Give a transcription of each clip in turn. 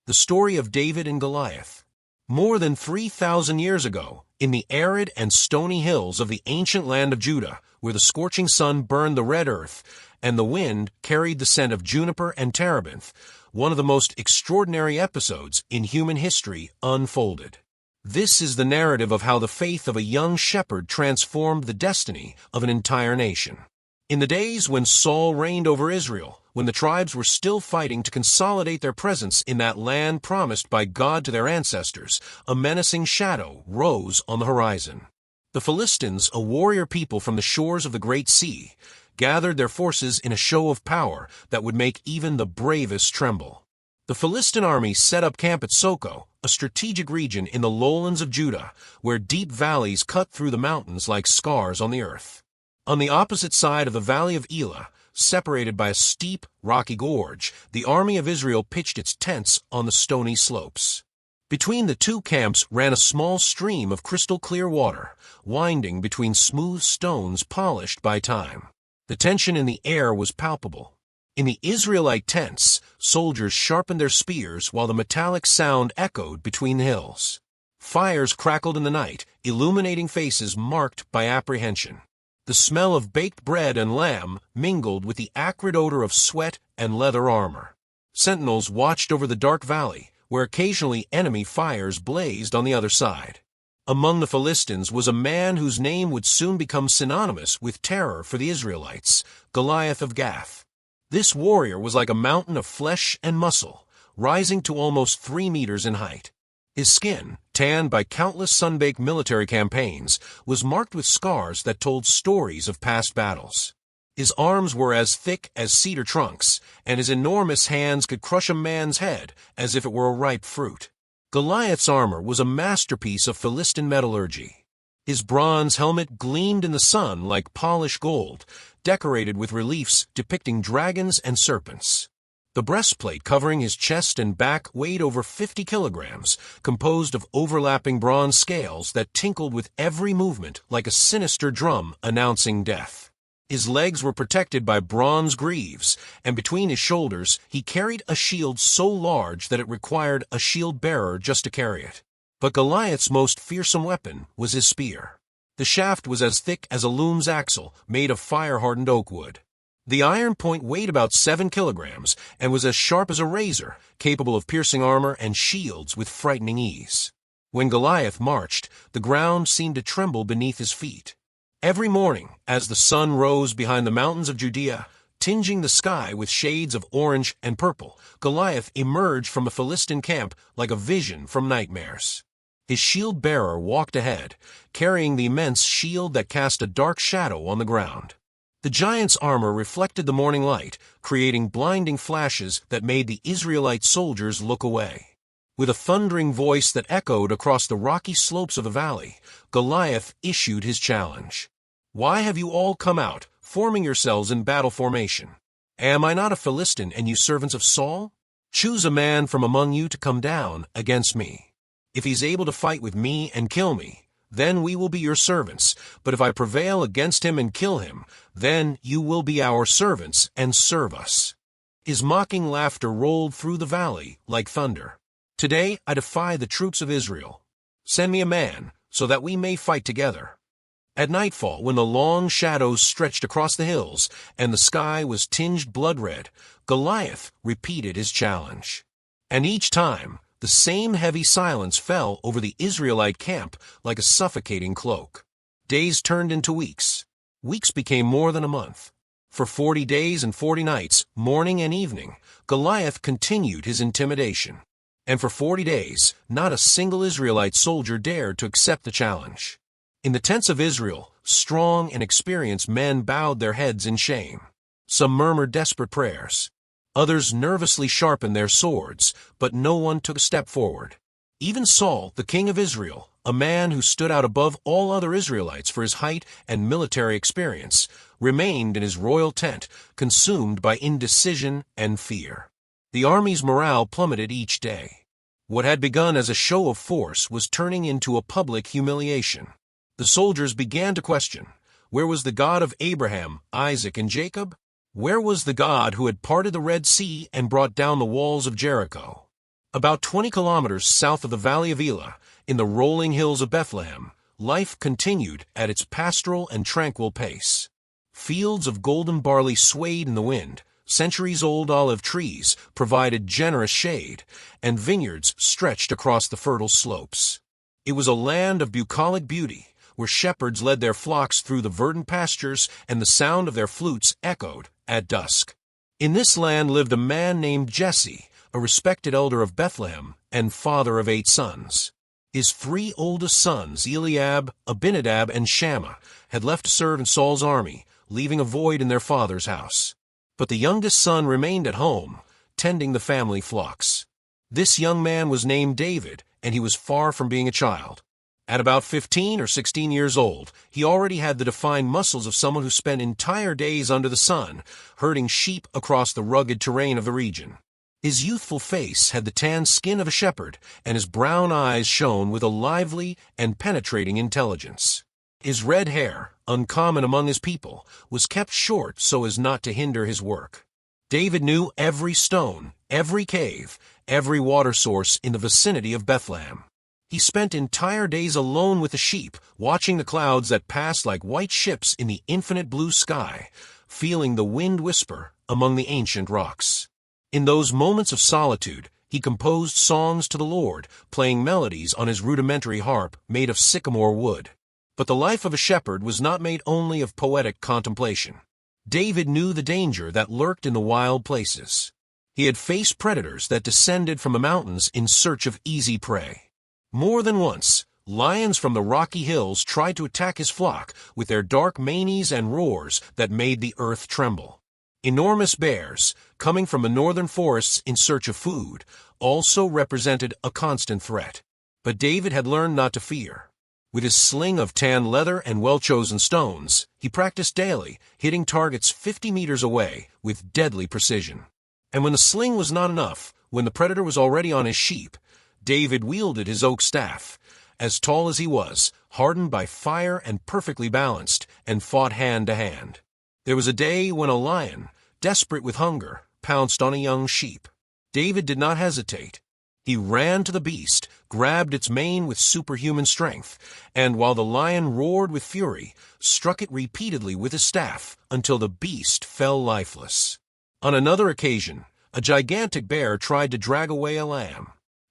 the story of David and Goliath. More than 3,000 years ago, in the arid and stony hills of the ancient land of Judah, where the scorching sun burned the red earth, and the wind carried the scent of juniper and terebinth, one of the most extraordinary episodes in human history unfolded. This is the narrative of how the faith of a young shepherd transformed the destiny of an entire nation. In the days when Saul reigned over Israel, when the tribes were still fighting to consolidate their presence in that land promised by God to their ancestors, a menacing shadow rose on the horizon. The Philistines, a warrior people from the shores of the Great Sea, gathered their forces in a show of power that would make even the bravest tremble. The Philistine army set up camp at Soko, a strategic region in the lowlands of Judah, where deep valleys cut through the mountains like scars on the earth. On the opposite side of the valley of Elah, separated by a steep, rocky gorge, the army of Israel pitched its tents on the stony slopes. Between the two camps ran a small stream of crystal-clear water, winding between smooth stones polished by time. The tension in the air was palpable. In the Israelite tents, soldiers sharpened their spears while the metallic sound echoed between the hills. Fires crackled in the night, illuminating faces marked by apprehension. The smell of baked bread and lamb mingled with the acrid odor of sweat and leather armor. Sentinels watched over the dark valley, where occasionally enemy fires blazed on the other side. Among the Philistines was a man whose name would soon become synonymous with terror for the Israelites, Goliath of Gath. This warrior was like a mountain of flesh and muscle, rising to almost 3 meters in height. His skin, tanned by countless sun-baked military campaigns, was marked with scars that told stories of past battles. His arms were as thick as cedar trunks, and his enormous hands could crush a man's head as if it were a ripe fruit. Goliath's armor was a masterpiece of Philistine metallurgy. His bronze helmet gleamed in the sun like polished gold, decorated with reliefs depicting dragons and serpents. The breastplate covering his chest and back weighed over 50 kilograms, composed of overlapping bronze scales that tinkled with every movement like a sinister drum announcing death. His legs were protected by bronze greaves, and between his shoulders he carried a shield so large that it required a shield bearer just to carry it. But Goliath's most fearsome weapon was his spear. The shaft was as thick as a loom's axle, made of fire-hardened oak wood. The iron point weighed about 7 kilograms and was as sharp as a razor, capable of piercing armor and shields with frightening ease. When Goliath marched, the ground seemed to tremble beneath his feet. Every morning, as the sun rose behind the mountains of Judea, tinging the sky with shades of orange and purple, Goliath emerged from a Philistine camp like a vision from nightmares. His shield-bearer walked ahead, carrying the immense shield that cast a dark shadow on the ground. The giant's armor reflected the morning light, creating blinding flashes that made the Israelite soldiers look away. With a thundering voice that echoed across the rocky slopes of the valley, Goliath issued his challenge. "Why have you all come out, forming yourselves in battle formation? Am I not a Philistine and you servants of Saul? Choose a man from among you to come down against me. If he's able to fight with me and kill me, then we will be your servants, but if I prevail against him and kill him, then you will be our servants and serve us." His mocking laughter rolled through the valley like thunder. "Today I defy the troops of Israel. Send me a man, so that we may fight together." At nightfall, when the long shadows stretched across the hills and the sky was tinged blood-red, Goliath repeated his challenge. And each time, the same heavy silence fell over the Israelite camp like a suffocating cloak. Days turned into weeks. Weeks became more than a month. For 40 days and 40 nights, morning and evening, Goliath continued his intimidation. And for 40 days, not a single Israelite soldier dared to accept the challenge. In the tents of Israel, strong and experienced men bowed their heads in shame. Some murmured desperate prayers. Others nervously sharpened their swords, but no one took a step forward. Even Saul, the king of Israel, a man who stood out above all other Israelites for his height and military experience, remained in his royal tent, consumed by indecision and fear. The army's morale plummeted each day. What had begun as a show of force was turning into a public humiliation. The soldiers began to question, where was the God of Abraham, Isaac, and Jacob? Where was the God who had parted the Red Sea and brought down the walls of Jericho? About 20 kilometers south of the Valley of Elah, in the rolling hills of Bethlehem, life continued at its pastoral and tranquil pace. Fields of golden barley swayed in the wind, centuries-old olive trees provided generous shade, and vineyards stretched across the fertile slopes. It was a land of bucolic beauty, where shepherds led their flocks through the verdant pastures and the sound of their flutes echoed at dusk. In this land lived a man named Jesse, a respected elder of Bethlehem and father of 8 sons. His 3 oldest sons, Eliab, Abinadab, and Shammah, had left to serve in Saul's army, leaving a void in their father's house. But the youngest son remained at home, tending the family flocks. This young man was named David, and he was far from being a child. At about 15 or 16 years old, he already had the defined muscles of someone who spent entire days under the sun, herding sheep across the rugged terrain of the region. His youthful face had the tan skin of a shepherd, and his brown eyes shone with a lively and penetrating intelligence. His red hair, uncommon among his people, was kept short so as not to hinder his work. David knew every stone, every cave, every water source in the vicinity of Bethlehem. He spent entire days alone with the sheep, watching the clouds that passed like white ships in the infinite blue sky, feeling the wind whisper among the ancient rocks. In those moments of solitude, he composed songs to the Lord, playing melodies on his rudimentary harp made of sycamore wood. But the life of a shepherd was not made only of poetic contemplation. David knew the danger that lurked in the wild places. He had faced predators that descended from the mountains in search of easy prey. More than once, lions from the rocky hills tried to attack his flock with their dark manes and roars that made the earth tremble. Enormous bears, coming from the northern forests in search of food, also represented a constant threat. But David had learned not to fear. With his sling of tan leather and well-chosen stones, he practiced daily, hitting targets 50 meters away with deadly precision. And when the sling was not enough, when the predator was already on his sheep, David wielded his oak staff, as tall as he was, hardened by fire and perfectly balanced, and fought hand to hand. There was a day when a lion, desperate with hunger, pounced on a young sheep. David did not hesitate. He ran to the beast, grabbed its mane with superhuman strength, and while the lion roared with fury, struck it repeatedly with his staff until the beast fell lifeless. On another occasion, a gigantic bear tried to drag away a lamb.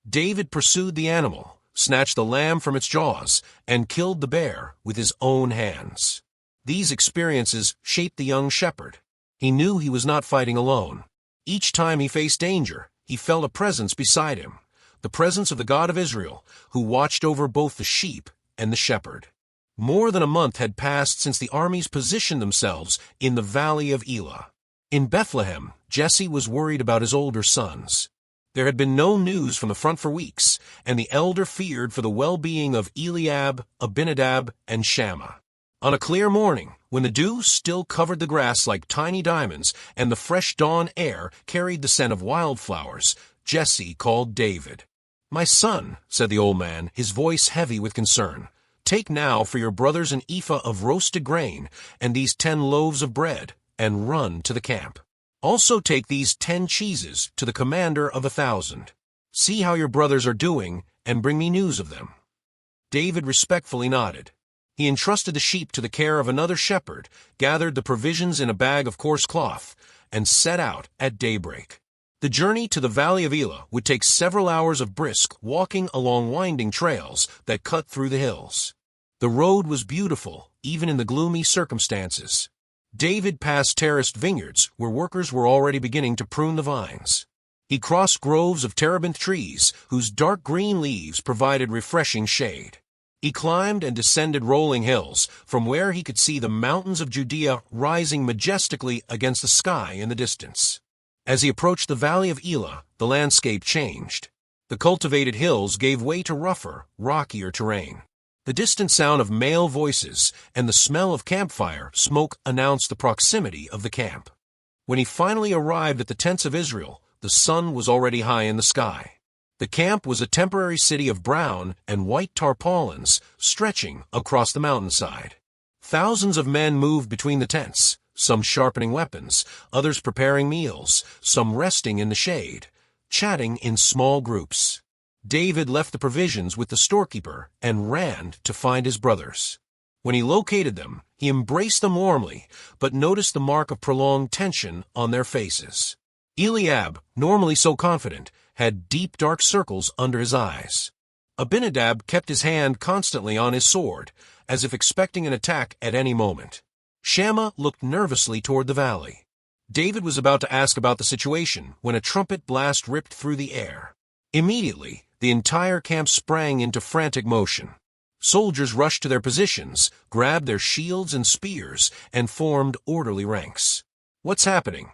David pursued the animal, snatched the lamb from its jaws, and killed the bear with his own hands. These experiences shaped the young shepherd. He knew he was not fighting alone. Each time he faced danger, he felt a presence beside him, the presence of the God of Israel, who watched over both the sheep and the shepherd. More than a month had passed since the armies positioned themselves in the Valley of Elah. In Bethlehem, Jesse was worried about his older sons. There had been no news from the front for weeks, and the elder feared for the well-being of Eliab, Abinadab, and Shammah. On a clear morning, when the dew still covered the grass like tiny diamonds and the fresh dawn air carried the scent of wildflowers, Jesse called David. "My son," said the old man, his voice heavy with concern, "take now for your brothers an ephah of roasted grain and these 10 loaves of bread, and run to the camp. Also take these 10 cheeses to the commander of 1,000. See how your brothers are doing, and bring me news of them." David respectfully nodded. He entrusted the sheep to the care of another shepherd, gathered the provisions in a bag of coarse cloth, and set out at daybreak. The journey to the Valley of Elah would take several hours of brisk walking along winding trails that cut through the hills. The road was beautiful, even in the gloomy circumstances. David passed terraced vineyards where workers were already beginning to prune the vines. He crossed groves of terebinth trees whose dark green leaves provided refreshing shade. He climbed and descended rolling hills, from where he could see the mountains of Judea rising majestically against the sky in the distance. As he approached the Valley of Elah, the landscape changed. The cultivated hills gave way to rougher, rockier terrain. The distant sound of male voices and the smell of campfire smoke announced the proximity of the camp. When he finally arrived at the tents of Israel, the sun was already high in the sky. The camp was a temporary city of brown and white tarpaulins stretching across the mountainside. Thousands of men moved between the tents, some sharpening weapons, others preparing meals, some resting in the shade. chatting in small groups. David left the provisions with the storekeeper and ran to find his brothers. When he located them, he embraced them warmly, but noticed the mark of prolonged tension on their faces. Eliab, normally so confident, had deep dark circles under his eyes. Abinadab kept his hand constantly on his sword, as if expecting an attack at any moment. Shammah looked nervously toward the valley. David was about to ask about the situation when a trumpet blast ripped through the air. Immediately, the entire camp sprang into frantic motion. Soldiers rushed to their positions, grabbed their shields and spears, and formed orderly ranks. "What's happening?"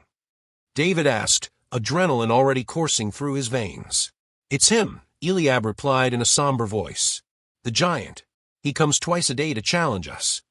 David asked, adrenaline already coursing through his veins. "It's him," Eliab replied in a somber voice. "The giant. He comes twice a day to challenge us."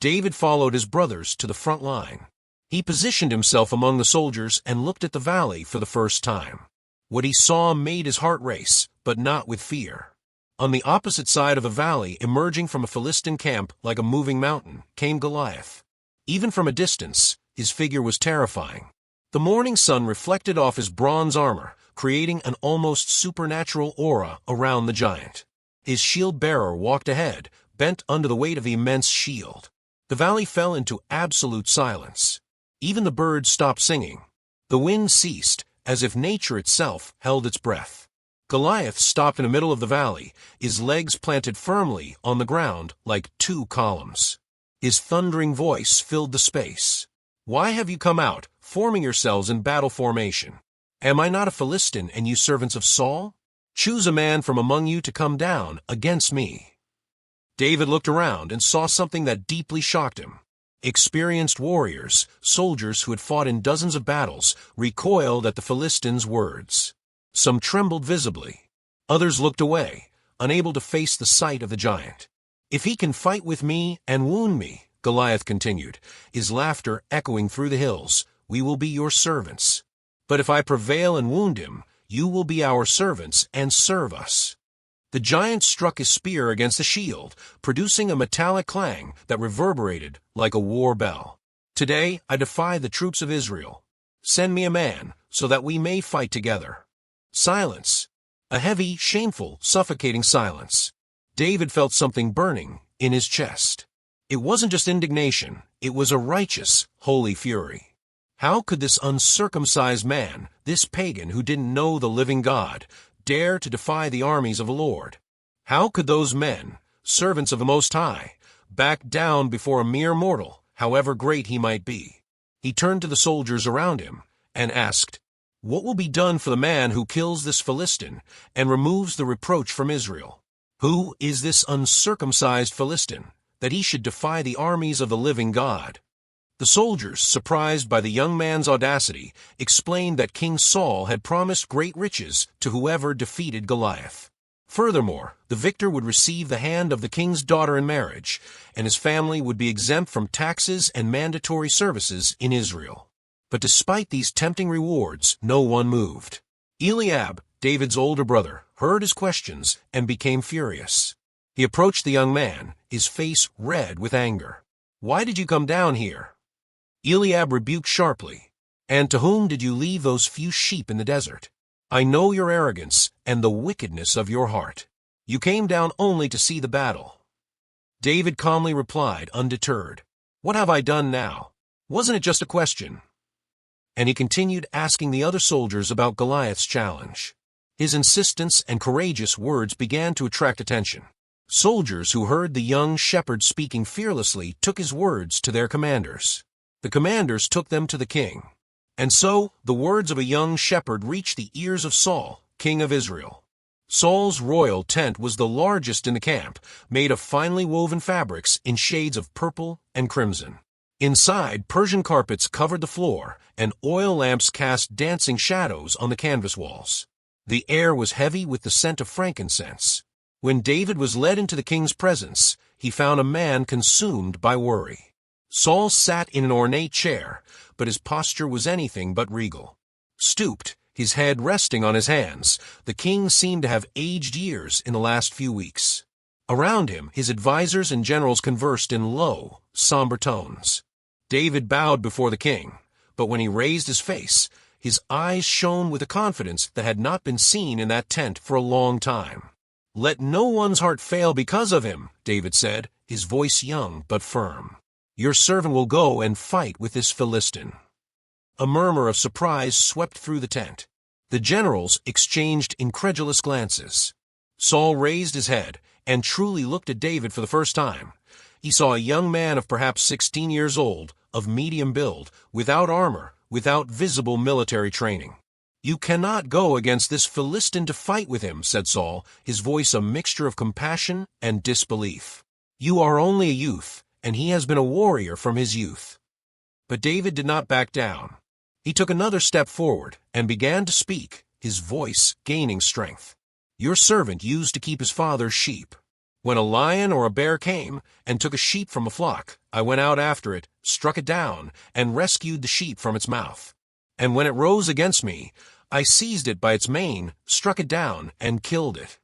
David followed his brothers to the front line. He positioned himself among the soldiers and looked at the valley for the first time. What he saw made his heart race, but not with fear. On the opposite side of the valley, emerging from a Philistine camp like a moving mountain, came Goliath. Even from a distance, his figure was terrifying. The morning sun reflected off his bronze armor, creating an almost supernatural aura around the giant. His shield-bearer walked ahead, bent under the weight of the immense shield. The valley fell into absolute silence. Even the birds stopped singing. The wind ceased, as if nature itself held its breath. Goliath stopped in the middle of the valley, his legs planted firmly on the ground like two columns. His thundering voice filled the space. "Why have you come out, forming yourselves in battle formation? Am I not a Philistine and you servants of Saul? Choose a man from among you to come down against me." David looked around and saw something that deeply shocked him. Experienced warriors, soldiers who had fought in dozens of battles, recoiled at the Philistines' words. Some trembled visibly. Others looked away, unable to face the sight of the giant. "If he can fight with me and wound me," Goliath continued, his laughter echoing through the hills, "we will be your servants. But if I prevail and wound him, you will be our servants and serve us." The giant struck his spear against the shield, producing a metallic clang that reverberated like a war bell. "Today I defy the troops of Israel. Send me a man, so that we may fight together." Silence. A heavy, shameful, suffocating silence. David felt something burning in his chest. It wasn't just indignation, it was a righteous, holy fury. How could this uncircumcised man, this pagan who didn't know the living God, dare to defy the armies of the Lord? How could those men, servants of the Most High, back down before a mere mortal, however great he might be? He turned to the soldiers around him and asked, "What will be done for the man who kills this Philistine and removes the reproach from Israel? Who is this uncircumcised Philistine, that he should defy the armies of the living God?" The soldiers, surprised by the young man's audacity, explained that King Saul had promised great riches to whoever defeated Goliath. Furthermore, the victor would receive the hand of the king's daughter in marriage, and his family would be exempt from taxes and mandatory services in Israel. But despite these tempting rewards, no one moved. Eliab, David's older brother, heard his questions and became furious. He approached the young man, his face red with anger. "Why did you come down here?" Eliab rebuked sharply, "And to whom did you leave those few sheep in the desert? I know your arrogance and the wickedness of your heart. You came down only to see the battle." David calmly replied, undeterred, "What have I done now? Wasn't it just a question?" And he continued asking the other soldiers about Goliath's challenge. His insistence and courageous words began to attract attention. Soldiers who heard the young shepherd speaking fearlessly took his words to their commanders. The commanders took them to the king. And so, the words of a young shepherd reached the ears of Saul, king of Israel. Saul's royal tent was the largest in the camp, made of finely woven fabrics in shades of purple and crimson. Inside, Persian carpets covered the floor, and oil lamps cast dancing shadows on the canvas walls. The air was heavy with the scent of frankincense. When David was led into the king's presence, he found a man consumed by worry. Saul sat in an ornate chair, but his posture was anything but regal. Stooped, his head resting on his hands, the king seemed to have aged years in the last few weeks. Around him, his advisers and generals conversed in low, somber tones. David bowed before the king, but when he raised his face, His eyes shone with a confidence that had not been seen in that tent for a long time. "Let no one's heart fail because of him," David said, his voice young but firm. "Your servant will go and fight with this Philistine." A murmur of surprise swept through the tent. The generals exchanged incredulous glances. Saul raised his head and truly looked at David for the first time. He saw a young man of perhaps 16 years old, of medium build, without armor, without visible military training. "You cannot go against this Philistine to fight with him," said Saul, his voice a mixture of compassion and disbelief. "You are only a youth, and he has been a warrior from his youth." But David did not back down. He took another step forward and began to speak, his voice gaining strength. "Your servant used to keep his father's sheep. When a lion or a bear came and took a sheep from a flock, I went out after it, struck it down, and rescued the sheep from its mouth. And when it rose against me, I seized it by its mane, struck it down, and killed it."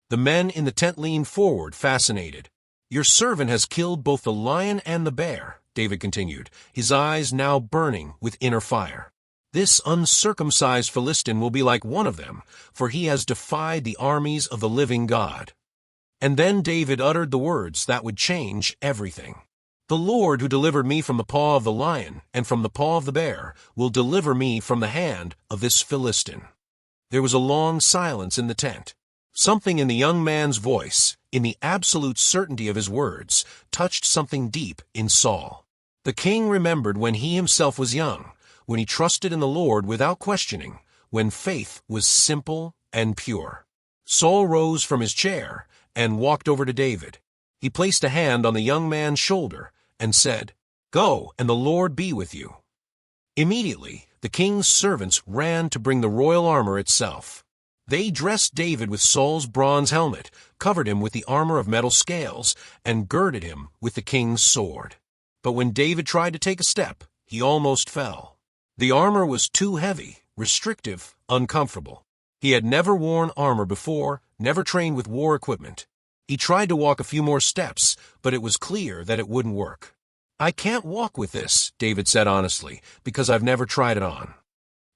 The men in the tent leaned forward, fascinated. "Your servant has killed both the lion and the bear," David continued, his eyes now burning with inner fire. "This uncircumcised Philistine will be like one of them, for he has defied the armies of the living God." And then David uttered the words that would change everything. "The Lord who delivered me from the paw of the lion and from the paw of the bear will deliver me from the hand of this Philistine." There was a long silence in the tent. Something in the young man's voice, in the absolute certainty of his words, touched something deep in Saul. The king remembered when he himself was young, when he trusted in the Lord without questioning, when faith was simple and pure. Saul rose from his chair and walked over to David. He placed a hand on the young man's shoulder and said, "Go, and the Lord be with you." Immediately, the king's servants ran to bring the royal armor itself. They dressed David with Saul's bronze helmet, covered him with the armor of metal scales, and girded him with the king's sword. But when David tried to take a step, he almost fell. The armor was too heavy, restrictive, uncomfortable. He had never worn armor before, never trained with war equipment. He tried to walk a few more steps, but it was clear that it wouldn't work. "I can't walk with this," David said honestly, "because I've never tried it on."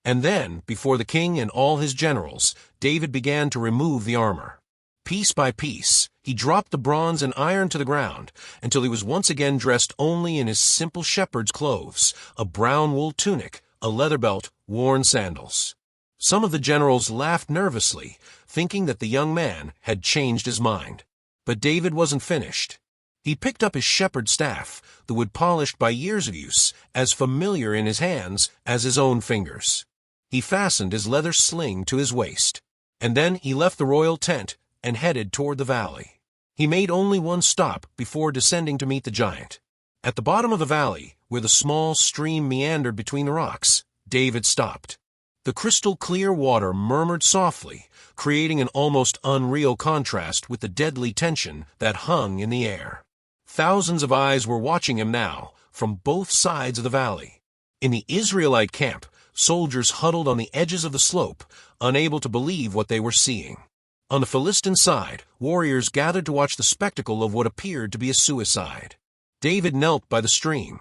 And then, before the king and all his generals, David began to remove the armor. Piece by piece, he dropped the bronze and iron to the ground, until he was once again dressed only in his simple shepherd's clothes, a brown wool tunic, a leather belt, worn sandals. Some of the generals laughed nervously, thinking that the young man had changed his mind. But David wasn't finished. He picked up his shepherd's staff, the wood polished by years of use, as familiar in his hands as his own fingers. He fastened his leather sling to his waist, and then he left the royal tent and headed toward the valley. He made only one stop before descending to meet the giant. At the bottom of the valley, where the small stream meandered between the rocks, David stopped. The crystal-clear water murmured softly, creating an almost unreal contrast with the deadly tension that hung in the air. Thousands of eyes were watching him now, from both sides of the valley. In the Israelite camp, soldiers huddled on the edges of the slope, unable to believe what they were seeing. On the Philistine side, warriors gathered to watch the spectacle of what appeared to be a suicide. David knelt by the stream.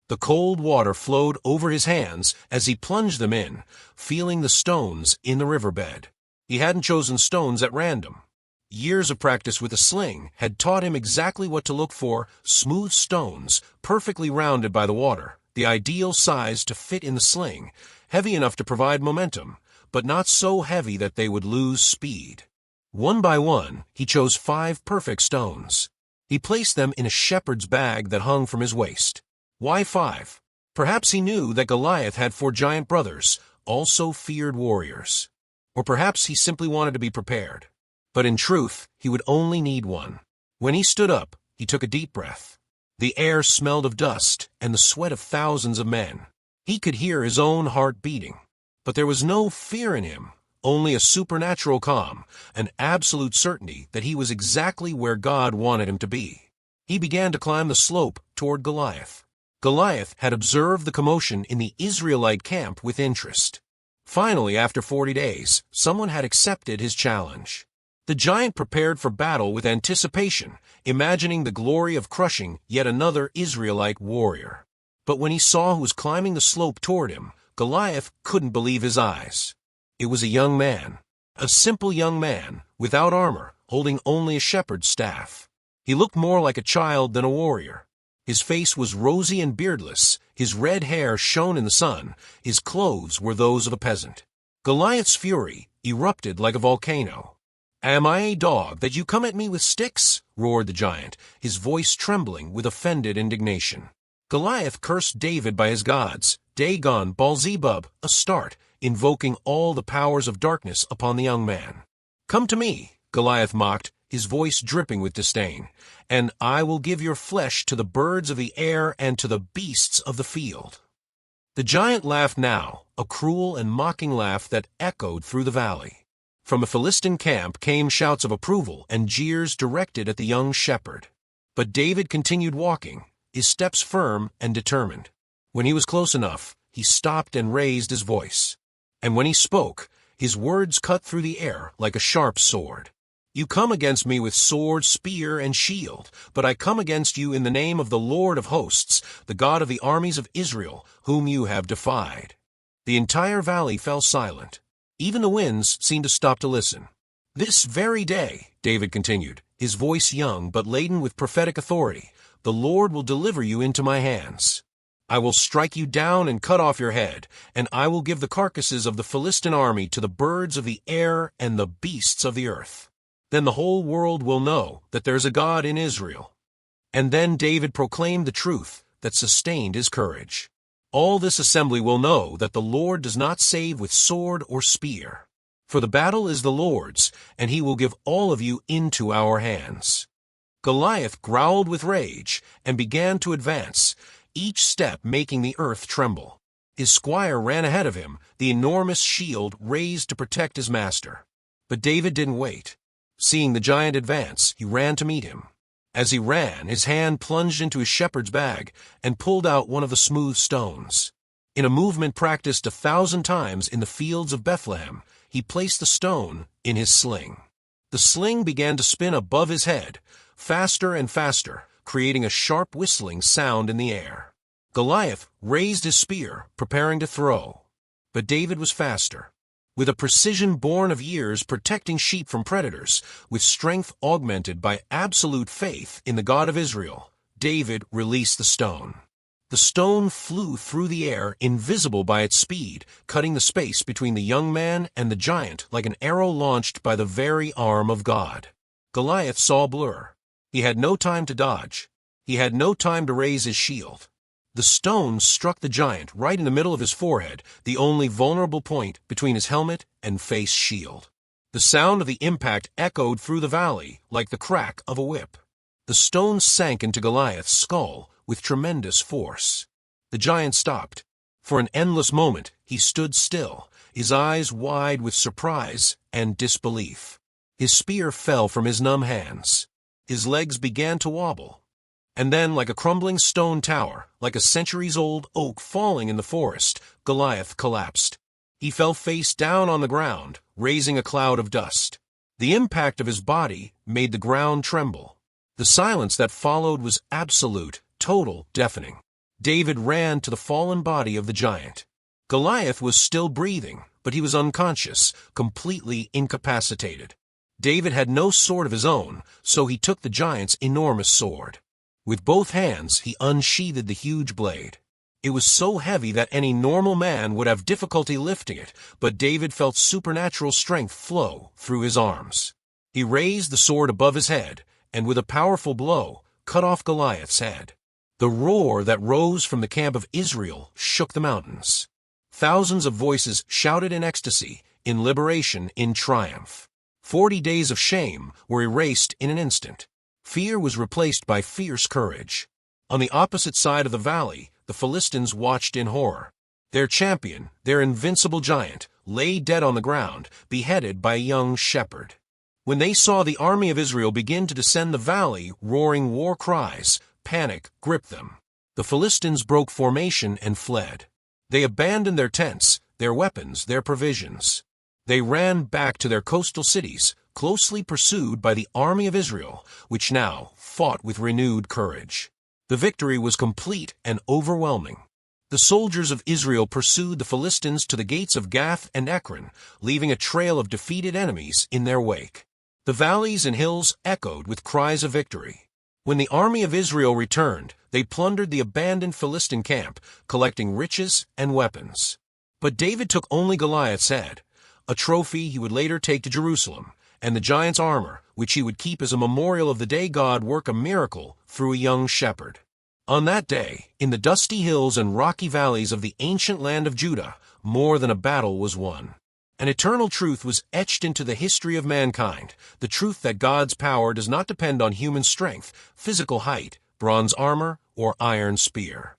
The cold water flowed over his hands as he plunged them in, feeling the stones in the riverbed. He hadn't chosen stones at random. Years of practice with a sling had taught him exactly what to look for: smooth stones, perfectly rounded by the water, the ideal size to fit in the sling, heavy enough to provide momentum, but not so heavy that they would lose speed. One by one, he chose 5 perfect stones. He placed them in a shepherd's bag that hung from his waist. Why 5? Perhaps he knew that Goliath had 4 giant brothers, also feared warriors. Or perhaps he simply wanted to be prepared. But in truth, he would only need 1. When he stood up, he took a deep breath. The air smelled of dust and the sweat of thousands of men. He could hear his own heart beating. But there was no fear in him, only a supernatural calm, an absolute certainty that he was exactly where God wanted him to be. He began to climb the slope toward Goliath. Goliath had observed the commotion in the Israelite camp with interest. Finally, after 40 days, someone had accepted his challenge. The giant prepared for battle with anticipation, imagining the glory of crushing yet another Israelite warrior. But when he saw who was climbing the slope toward him, Goliath couldn't believe his eyes. It was a young man. A simple young man, without armor, holding only a shepherd's staff. He looked more like a child than a warrior. His face was rosy and beardless, his red hair shone in the sun, his clothes were those of a peasant. Goliath's fury erupted like a volcano. "Am I a dog that you come at me with sticks?" roared the giant, his voice trembling with offended indignation. Goliath cursed David by his gods, Dagon, Baal-zebub, Astarte, invoking all the powers of darkness upon the young man. "Come to me," Goliath mocked, his voice dripping with disdain, "and I will give your flesh to the birds of the air and to the beasts of the field." The giant laughed now, a cruel and mocking laugh that echoed through the valley. From the Philistine camp came shouts of approval and jeers directed at the young shepherd. But David continued walking, his steps firm and determined. When he was close enough, he stopped and raised his voice. And when he spoke, his words cut through the air like a sharp sword. "You come against me with sword, spear, and shield, but I come against you in the name of the Lord of hosts, the God of the armies of Israel, whom you have defied." The entire valley fell silent. Even the winds seemed to stop to listen. "This very day," David continued, his voice young but laden with prophetic authority, "the Lord will deliver you into my hands. I will strike you down and cut off your head, and I will give the carcasses of the Philistine army to the birds of the air and the beasts of the earth. Then the whole world will know that there is a God in Israel." And then David proclaimed the truth that sustained his courage. "All this assembly will know that the Lord does not save with sword or spear. For the battle is the Lord's, and he will give all of you into our hands." Goliath growled with rage and began to advance, each step making the earth tremble. His squire ran ahead of him, the enormous shield raised to protect his master. But David didn't wait. Seeing the giant advance, he ran to meet him. As he ran, his hand plunged into his shepherd's bag and pulled out one of the smooth stones. In a movement practiced 1,000 times in the fields of Bethlehem, he placed the stone in his sling. The sling began to spin above his head, faster and faster, creating a sharp whistling sound in the air. Goliath raised his spear, preparing to throw. But David was faster. With a precision born of years protecting sheep from predators, with strength augmented by absolute faith in the God of Israel, David released the stone. The stone flew through the air, invisible by its speed, cutting the space between the young man and the giant like an arrow launched by the very arm of God. Goliath saw blur. He had no time to dodge. He had no time to raise his shield. The stone struck the giant right in the middle of his forehead, the only vulnerable point between his helmet and face shield. The sound of the impact echoed through the valley like the crack of a whip. The stone sank into Goliath's skull with tremendous force. The giant stopped. For an endless moment, he stood still, his eyes wide with surprise and disbelief. His spear fell from his numb hands. His legs began to wobble. And then, like a crumbling stone tower, like a centuries-old oak falling in the forest, Goliath collapsed. He fell face down on the ground, raising a cloud of dust. The impact of his body made the ground tremble. The silence that followed was absolute, total, deafening. David ran to the fallen body of the giant. Goliath was still breathing, but he was unconscious, completely incapacitated. David had no sword of his own, so he took the giant's enormous sword. With both hands, he unsheathed the huge blade. It was so heavy that any normal man would have difficulty lifting it, but David felt supernatural strength flow through his arms. He raised the sword above his head, and with a powerful blow, cut off Goliath's head. The roar that rose from the camp of Israel shook the mountains. Thousands of voices shouted in ecstasy, in liberation, in triumph. 40 days of shame were erased in an instant. Fear was replaced by fierce courage. On the opposite side of the valley, the Philistines watched in horror. Their champion, their invincible giant, lay dead on the ground, beheaded by a young shepherd. When they saw the army of Israel begin to descend the valley, roaring war cries, panic gripped them. The Philistines broke formation and fled. They abandoned their tents, their weapons, their provisions. They ran back to their coastal cities, closely pursued by the army of Israel, which now fought with renewed courage. The victory was complete and overwhelming. The soldiers of Israel pursued the Philistines to the gates of Gath and Ekron, leaving a trail of defeated enemies in their wake. The valleys and hills echoed with cries of victory. When the army of Israel returned, they plundered the abandoned Philistine camp, collecting riches and weapons. But David took only Goliath's head, a trophy he would later take to Jerusalem, and the giant's armor, which he would keep as a memorial of the day God worked a miracle through a young shepherd. On that day, in the dusty hills and rocky valleys of the ancient land of Judah, more than a battle was won. An eternal truth was etched into the history of mankind, the truth that God's power does not depend on human strength, physical height, bronze armor, or iron spear.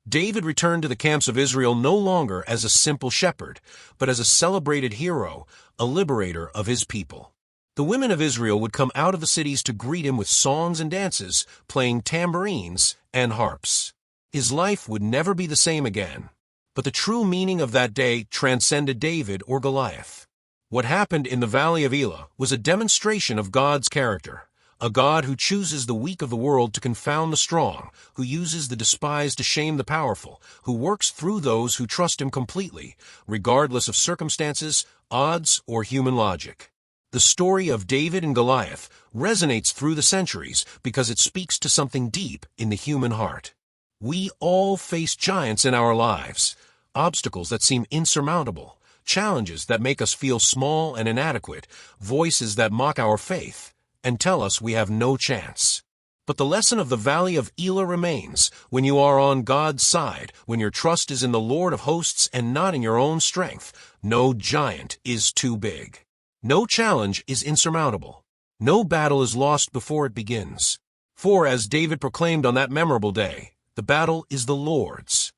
David returned to the camps of Israel no longer as a simple shepherd, but as a celebrated hero, a liberator of his people. The women of Israel would come out of the cities to greet him with songs and dances, playing tambourines and harps. His life would never be the same again. But the true meaning of that day transcended David or Goliath. What happened in the valley of Elah was a demonstration of God's character, a God who chooses the weak of the world to confound the strong, who uses the despised to shame the powerful, who works through those who trust him completely, regardless of circumstances, odds, or human logic. The story of David and Goliath resonates through the centuries because it speaks to something deep in the human heart. We all face giants in our lives, obstacles that seem insurmountable, challenges that make us feel small and inadequate, voices that mock our faith and tell us we have no chance. But the lesson of the Valley of Elah remains: when you are on God's side, when your trust is in the Lord of hosts and not in your own strength, no giant is too big. No challenge is insurmountable. No battle is lost before it begins. For, as David proclaimed on that memorable day, the battle is the Lord's.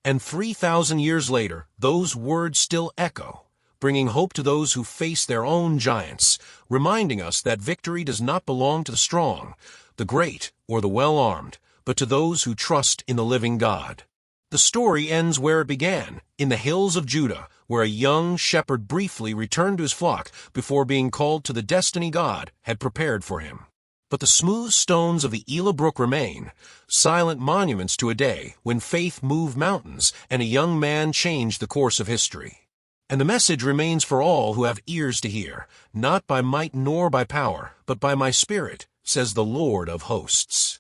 And 3,000 years later, those words still echo, bringing hope to those who face their own giants, reminding us that victory does not belong to the strong, the great, or the well-armed, but to those who trust in the living God. The story ends where it began, in the hills of Judah, where a young shepherd briefly returned to his flock before being called to the destiny God had prepared for him. But the smooth stones of the Elah Brook remain, silent monuments to a day when faith moved mountains and a young man changed the course of history. And the message remains for all who have ears to hear, not by might nor by power, but by my Spirit, says the Lord of hosts.